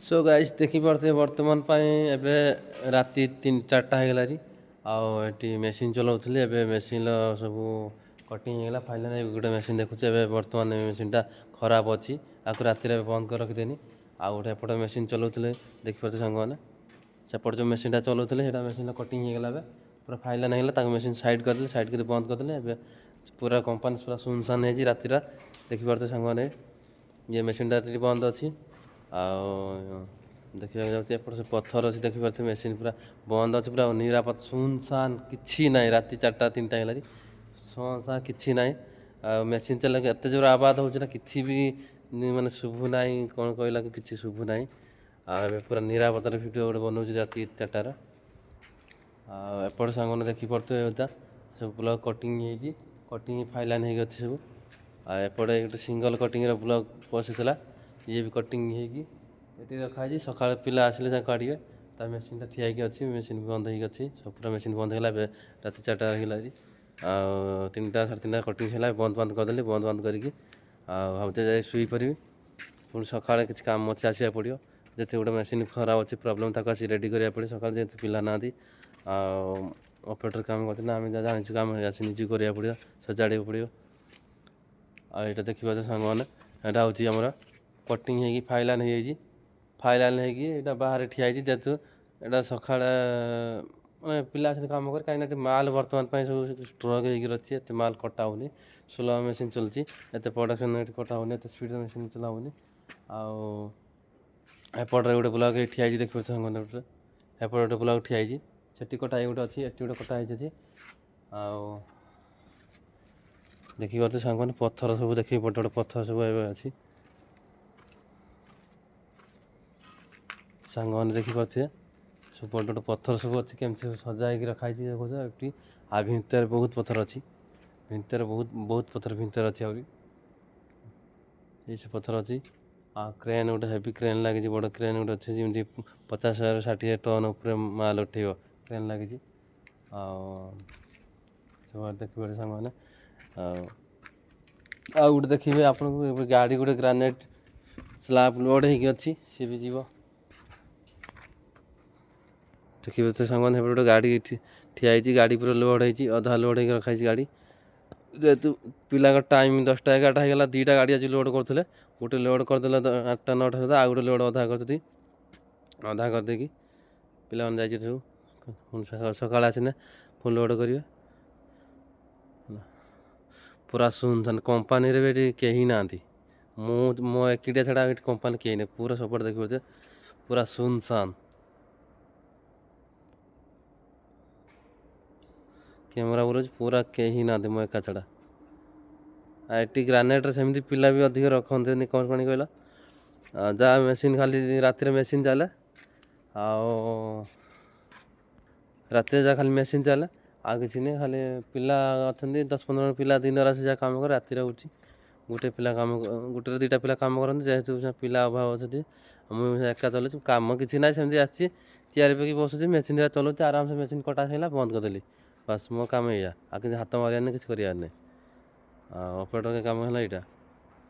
So guys देखिपे बर्तमान एबे राति 3-4टा होगलारी आउे मेसीन चलाऊली एबे मेसीन सब कटिंग होगा फाइनाल गोटे मेसीन देखुचे बर्तमान मेसीनटा खराब अच्छी आपको राति बंद कर रखिदेनी आउ गोटे एपटे मेसीन चलाऊे देखिपे सांग मैंने सेपट जो मेसीनटा चलाऊे मेसीन कटिंग होगा पूरा फाइनाल होगा मेसीन साइड करदे साइड कर बंद करदे एबे पूरा कंपानी पूरा सुनसान हो राति देखिपे सांग मैंने ये मेसीनटा बंद अच्छी देखा जाऊँगी एपट से पत्थर अच्छी देखिपे मेसीन पूरा बंद अच्छे पूरा निरापद सुनसान कि ना राति 4-3टा होगा सुनसान कि ना मेसीन चल एत जोर आवाज हो कि भी मानने शुभु ना कौन कहला कि शुभु ना पूरा निरापदार भिडियो गोटे बनाऊँ राति 4टार एपट सांग मैंने देखिपे सब ब्लॉक कटिंग कटिंग फाइलाइन हो सब एपटे गोटे सिंगल कटिंग ब्लॉक पशिला ये भी कटिंग होती रखाई सका पिला आसिले काढ़े मेसीनटा ठिया अच्छी मेसीन बंद होगी सब पूरा मेसीन बंद होगा राति 4टा होगा 3-3:30 कटिंग है बंद बंद करदेली बंद बंद करके भावते जाए शुईपर पुणी सका किसी कम अच्छे आसा पड़ो जिते गोटे मेसीन खराब अच्छे प्रोब्लेम तक आसी रेडी करा पड़े सका जेहतु पिला ना ऑपरेटर काम करते आम जानी कम आसी निजी करा पड़ो सजाड़ा पड़ो आईटा देखिए सांग मैंने यहाँ हूँ आमर कटिंग होगी फाइलाइन हो फाइलाइन होगी बाहर ठिया जेहतु यहाँ सका मैं पिला कम कर कहीं माल बर्तमान सब स्ट्रक होगी एत माल कटा होनी स्लो मेसीन चलती एत प्रोडक्शन कटा होनी एत स्पीड मेसीन चलाऊनी आपटे गोटे ब्लॉक ठिया देखिए सांगे एपटे गोटे ब्लॉक ठिया से कटा गोटे अच्छी एटी गोटे कटा देखिए सांग मैंने पत्थर सब देखिए बड़े बड़े पत्थर सब अच्छी सांग मैंने देखिपे सब बड़ बड़ पत्थर सब अच्छी केमती सजाई रखाई देखो आ भितर बहुत पत्थर अच्छी भितर बहुत पत्थर भितर अच्छी आहरी ये पत्थर अच्छी क्रेन गोटे हेवी क्रेन लगी बड़ क्रेन गोटे अच्छे जमी 50-60 टन उपर माल उठेब क्रेन लगी देखिए सांग मैंने गोटे देखिए आपको गाड़ी गोटे ग्रानाइट स्लाब लोड हो सी भी जीव देखिए तो सांग मैंने गोटे गाड़ी ठिया गाड़ी पूरा लोड हो अधा लोड हो रखाई गाड़ी जेहेतु पिला टाइम 10टा-11टा होगा 2टा गाड़ी आज लोड करते गोटे लोड करदे 8टा-9टा सुधा आ गोटे लोड अधा कर अधा करदे पिला जाइए सब सका आसने फुल लोड करेंगे पूरा सुनसान कंपानी भी कहीं ना मो एकिटिया छड़ा कंपानी कहीं ना पूरा सपोर्ट देखिए पूरा सुनसान कैमेरा बोल पूरा कहीं ना मो एका छड़ा आई ग्रानाइट सेमती पिला भी अधिक रखते कौन पानी कहला जहाँ मेसीन खाली राति मेसीन चले रात जहाँ खाली मेसीन चले आ कि नहीं खाली पिला अच्छा 10-15 पिला दिन राशि जहाँ कम कर राति रोचे गोटे पिला कम गोटे 2टा पिला कम करते जेहेतु पिला अभाव अच्छे मुझे एका चलूँ कम कि ना सेमती आसी चेयर पे बसुची मेसीन चलाऊँ आराम से मेसीन कटा सर बंद करदेली बस मो कम या आ कि हाथ मारे किसी करार नहीं ऑपरेटर के कम है यहाँ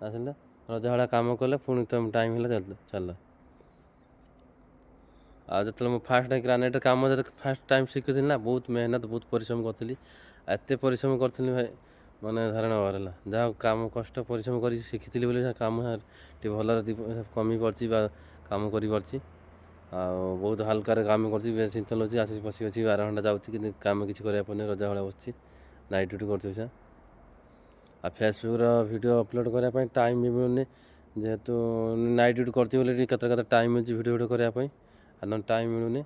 आसले रजा कम कले पुणी तुम टाइम है चल जो मुझे फास्ट ग्रानाइट कम फास्ट टाइम शिखी ना बहुत मेहनत बहुत परिश्रम करी एत परिश्रम करी भाई मानने धारणा बाहर है जहाँ कम कष्ट परिश्रम कर शिखी कम भल कमी पड़ी कम कर बहुत हल्कार कम कर मेसीन चलाऊँ आस बस 12 घंटा जाऊँगी कम किसी करने रजा भाया बस नाइट ड्यूटी कर फेसबुक वीडियो अपलोड करने टाइम भी मिलूनी जेहेतु नाइट ड्यूटी करती केत टाइम मिलूँ वीडियो करने न टाइम मिलूनी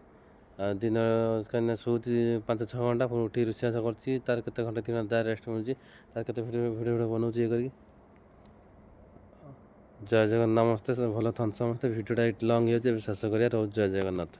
दिन कहीं शोची 5-6 घंटा पुणी उठी रोषेस कर तार के घंटे 3 घंटा रेस्ट मिलूँ तार के वीडियो बनाऊँ ये कर जय जगन्नाथ नमस्ते भल था समस्ते वीडियोटा लंग हो शेष कर जय जगन्नाथ।